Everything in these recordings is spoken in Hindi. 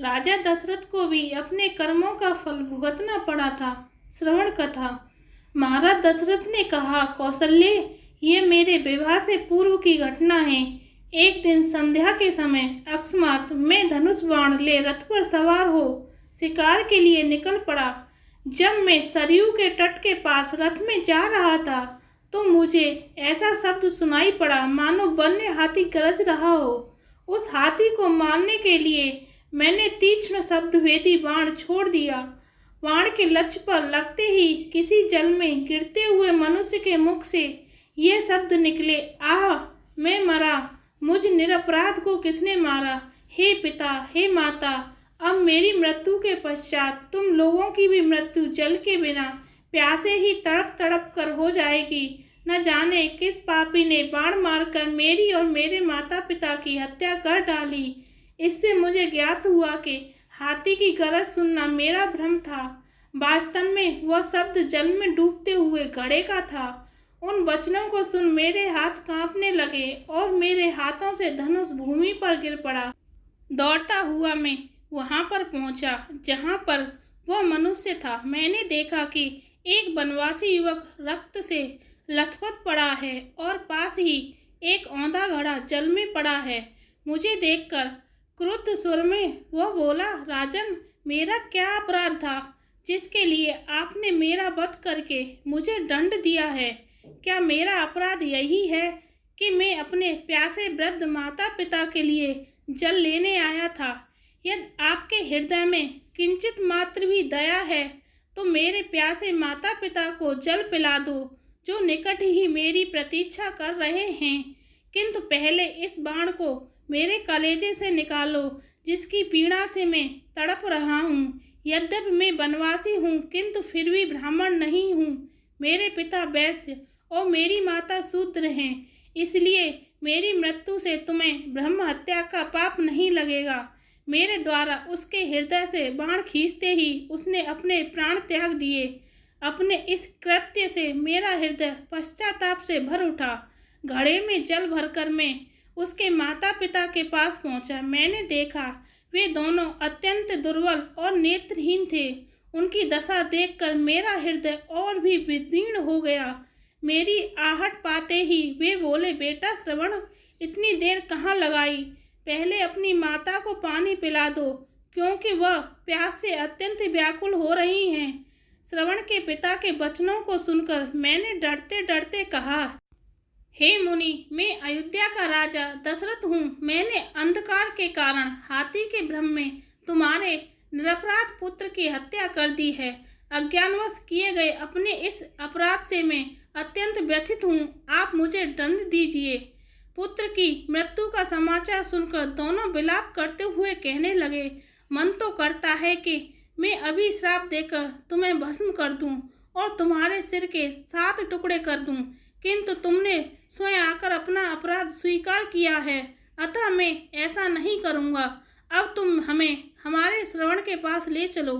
राजा दशरथ को भी अपने कर्मों का फल भुगतना पड़ा था। श्रवण कथा। महाराज दशरथ ने कहा, कौशल्य, ये मेरे विवाह से पूर्व की घटना है। एक दिन संध्या के समय अकस्मात मैं धनुष बाण ले रथ पर सवार हो शिकार के लिए निकल पड़ा। जब मैं सरयू के तट के पास रथ में जा रहा था तो मुझे ऐसा शब्द सुनाई पड़ा मानो वन्य हाथी गरज रहा हो। उस हाथी को मारने के लिए मैंने तीक्ष्ण शब्दभेदी बाण छोड़ दिया। बाण के लक्ष्य पर लगते ही किसी जल में गिरते हुए मनुष्य के मुख से ये शब्द निकले, आह, मैं मरा, मुझ निरपराध को किसने मारा। हे पिता, हे माता, अब मेरी मृत्यु के पश्चात तुम लोगों की भी मृत्यु जल के बिना प्यासे ही तड़प तड़प कर हो जाएगी। न जाने किस पापी ने बाण मारकर मेरी और मेरे माता पिता की हत्या कर डाली। इससे मुझे ज्ञात हुआ कि हाथी की गरज सुनना मेरा भ्रम था। वास्तव में वह शब्द जल में डूबते हुए घड़े का था। उन वचनों को सुन मेरे हाथ कांपने लगे और मेरे हाथों से धनुष भूमि पर गिर पड़ा। दौड़ता हुआ मैं वहां पर पहुंचा जहां पर वह मनुष्य था। मैंने देखा कि एक वनवासी युवक रक्त से लथपथ पड़ा है और पास ही एक औंधा घड़ा जल में पड़ा है। मुझे देखकर क्रुद्ध स्वर में वह बोला, राजन, मेरा क्या अपराध था जिसके लिए आपने मेरा वध करके मुझे दंड दिया है? क्या मेरा अपराध यही है कि मैं अपने प्यासे वृद्ध माता पिता के लिए जल लेने आया था? यदि आपके हृदय में किंचित मात्र भी दया है तो मेरे प्यासे माता पिता को जल पिला दो, जो निकट ही मेरी प्रतीक्षा कर रहे हैं। किंतु पहले इस बाण को मेरे कलेजे से निकालो, जिसकी पीड़ा से मैं तड़प रहा हूँ। यद्यपि मैं वनवासी हूँ किंतु फिर भी ब्राह्मण नहीं हूँ। मेरे पिता वैश्य और मेरी माता शूद्र हैं, इसलिए मेरी मृत्यु से तुम्हें ब्रह्म हत्या का पाप नहीं लगेगा। मेरे द्वारा उसके हृदय से बाण खींचते ही उसने अपने प्राण त्याग दिए। अपने इस कृत्य से मेरा हृदय पश्चाताप से भर उठा। घड़े में जल भरकर मैं उसके माता पिता के पास पहुंचा। मैंने देखा वे दोनों अत्यंत दुर्बल और नेत्रहीन थे। उनकी दशा देखकर मेरा हृदय और भी विदीर्ण हो गया। मेरी आहट पाते ही वे बोले, बेटा श्रवण, इतनी देर कहाँ लगाई? पहले अपनी माता को पानी पिला दो, क्योंकि वह प्यास से अत्यंत व्याकुल हो रही हैं। श्रवण के पिता के वचनों को सुनकर मैंने डरते डरते कहा, हे मुनि, मैं अयोध्या का राजा दशरथ हूँ। मैंने अंधकार के कारण हाथी के भ्रम में तुम्हारे निरपराध पुत्र की हत्या कर दी है। अज्ञानवश किए गए अपने इस अपराध से मैं अत्यंत व्यथित हूँ। आप मुझे दंड दीजिए। पुत्र की मृत्यु का समाचार सुनकर दोनों विलाप करते हुए कहने लगे, मन तो करता है कि मैं अभी श्राप देकर तुम्हें भस्म कर दूं और तुम्हारे सिर के 7 टुकड़े कर दूं, किंतु तुमने स्वयं आकर अपना अपराध स्वीकार किया है, अतः मैं ऐसा नहीं करूँगा। अब तुम हमें हमारे श्रवण के पास ले चलो।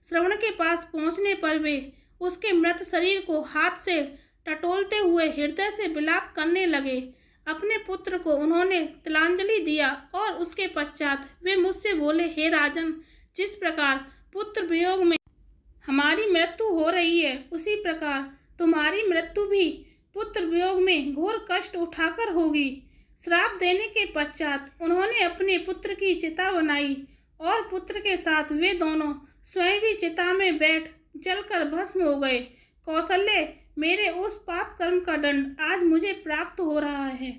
श्रवण के पास पहुँचने पर वे उसके मृत शरीर को हाथ से टटोलते हुए हृदय से विलाप करने लगे। अपने पुत्र को उन्होंने तिलांजलि दिया और उसके पश्चात वे मुझसे बोले, हे राजन, जिस प्रकार पुत्र वियोग में हमारी मृत्यु हो रही है, उसी प्रकार तुम्हारी मृत्यु भी पुत्र वियोग में घोर कष्ट उठाकर होगी। श्राप देने के पश्चात उन्होंने अपने पुत्र की चिता बनाई और पुत्र के साथ वे दोनों स्वयं भी चिता में बैठ जलकर भस्म हो गए। कौशल्य, मेरे उस पाप कर्म का दंड आज मुझे प्राप्त हो रहा है।